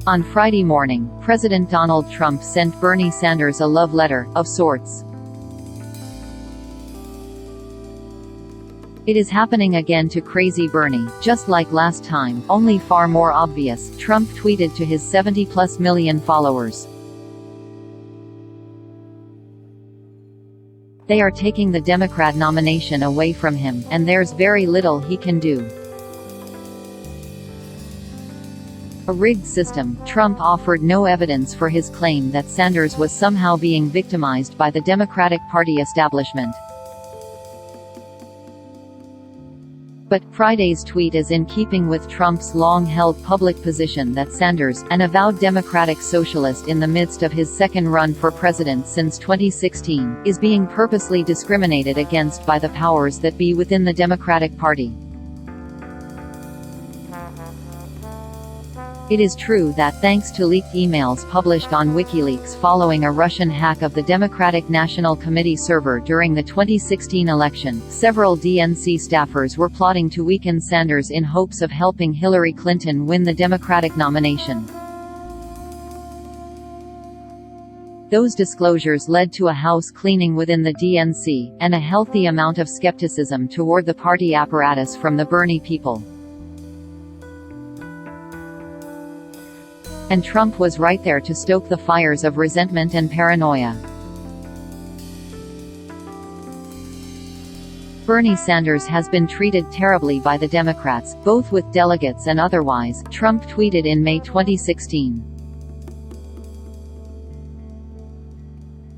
On Friday morning, President Donald Trump sent Bernie Sanders a love letter, of sorts. "It is happening again to crazy Bernie, just like last time, only far more obvious," Trump tweeted to his 70+ million followers. "They are taking the Democrat nomination away from him, and there's very little he can do. A rigged system." Trump offered no evidence for his claim that Sanders was somehow being victimized by the Democratic Party establishment. But Friday's tweet is in keeping with Trump's long-held public position that Sanders, an avowed Democratic socialist in the midst of his second run for president since 2016, is being purposely discriminated against by the powers that be within the Democratic Party. It is true that, thanks to leaked emails published on WikiLeaks following a Russian hack of the Democratic National Committee server during the 2016 election, several DNC staffers were plotting to weaken Sanders in hopes of helping Hillary Clinton win the Democratic nomination. Those disclosures led to a house cleaning within the DNC, and a healthy amount of skepticism toward the party apparatus from the Bernie people. And Trump was right there to stoke the fires of resentment and paranoia. "Bernie Sanders has been treated terribly by the Democrats, both with delegates and otherwise," Trump tweeted in May 2016.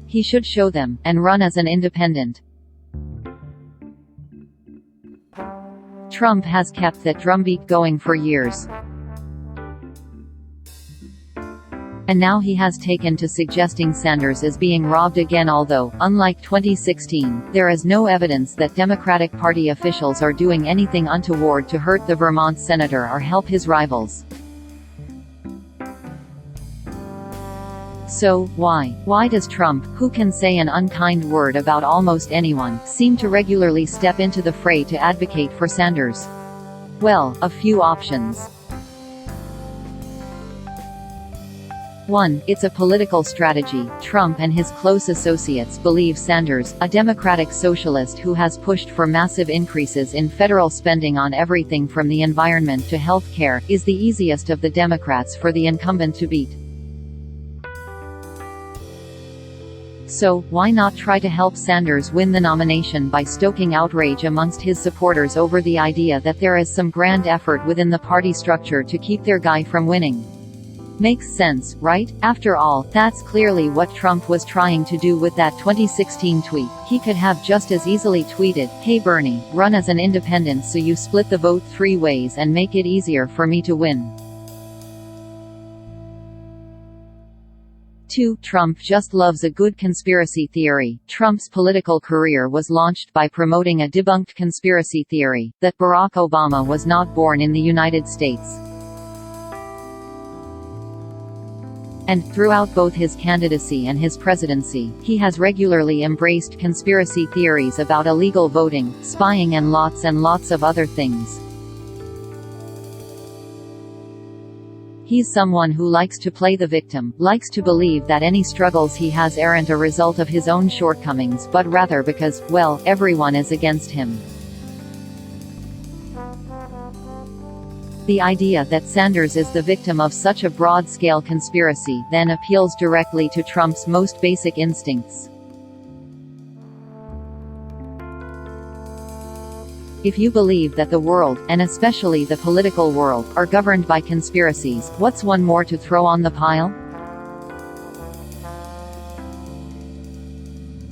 "He should show them, and run as an independent." Trump has kept that drumbeat going for years. And now he has taken to suggesting Sanders is being robbed again, although, unlike 2016, there is no evidence that Democratic Party officials are doing anything untoward to hurt the Vermont senator or help his rivals. So, why does Trump, who can say an unkind word about almost anyone, seem to regularly step into the fray to advocate for Sanders? Well, a few options. 1. It's a political strategy. Trump and his close associates believe Sanders, a Democratic socialist who has pushed for massive increases in federal spending on everything from the environment to health care, is the easiest of the Democrats for the incumbent to beat. So, why not try to help Sanders win the nomination by stoking outrage amongst his supporters over the idea that there is some grand effort within the party structure to keep their guy from winning? Makes sense, right? After all, that's clearly what Trump was trying to do with that 2016 tweet. He could have just as easily tweeted, "Hey Bernie, run as an independent so you split the vote 3 ways and make it easier for me to win." 2. Trump just loves a good conspiracy theory. Trump's political career was launched by promoting a debunked conspiracy theory, that Barack Obama was not born in the United States. And, throughout both his candidacy and his presidency, he has regularly embraced conspiracy theories about illegal voting, spying and lots of other things. He's someone who likes to play the victim, likes to believe that any struggles he has aren't a result of his own shortcomings but rather because, well, everyone is against him. The idea that Sanders is the victim of such a broad-scale conspiracy then appeals directly to Trump's most basic instincts. If you believe that the world, and especially the political world, are governed by conspiracies, what's one more to throw on the pile?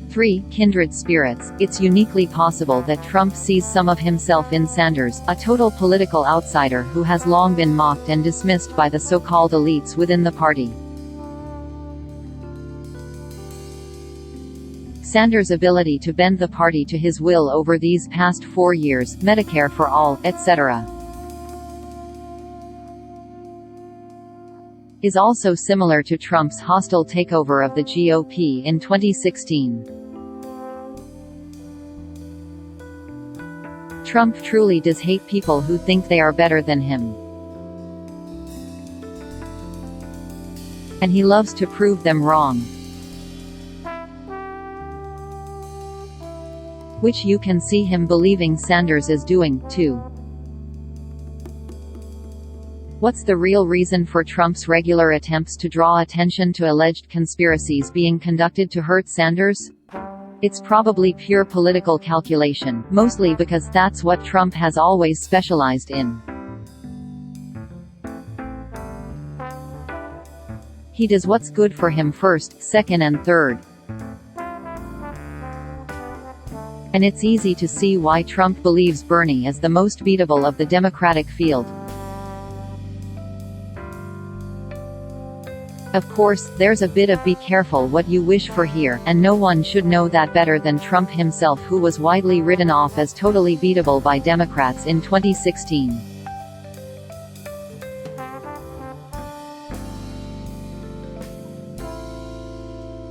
3. Kindred spirits. It's uniquely possible that Trump sees some of himself in Sanders, a total political outsider who has long been mocked and dismissed by the so-called elites within the party. Sanders' ability to bend the party to his will over these past 4 years, Medicare for all, etc., is also similar to Trump's hostile takeover of the GOP in 2016. Trump truly does hate people who think they are better than him. And he loves to prove them wrong. Which you can see him believing Sanders is doing, too. What's the real reason for Trump's regular attempts to draw attention to alleged conspiracies being conducted to hurt Sanders? It's probably pure political calculation, mostly because that's what Trump has always specialized in. He does what's good for him first, second and third. And it's easy to see why Trump believes Bernie is the most beatable of the Democratic field. Of course, there's a bit of be careful what you wish for here, and no one should know that better than Trump himself, who was widely written off as totally beatable by Democrats in 2016.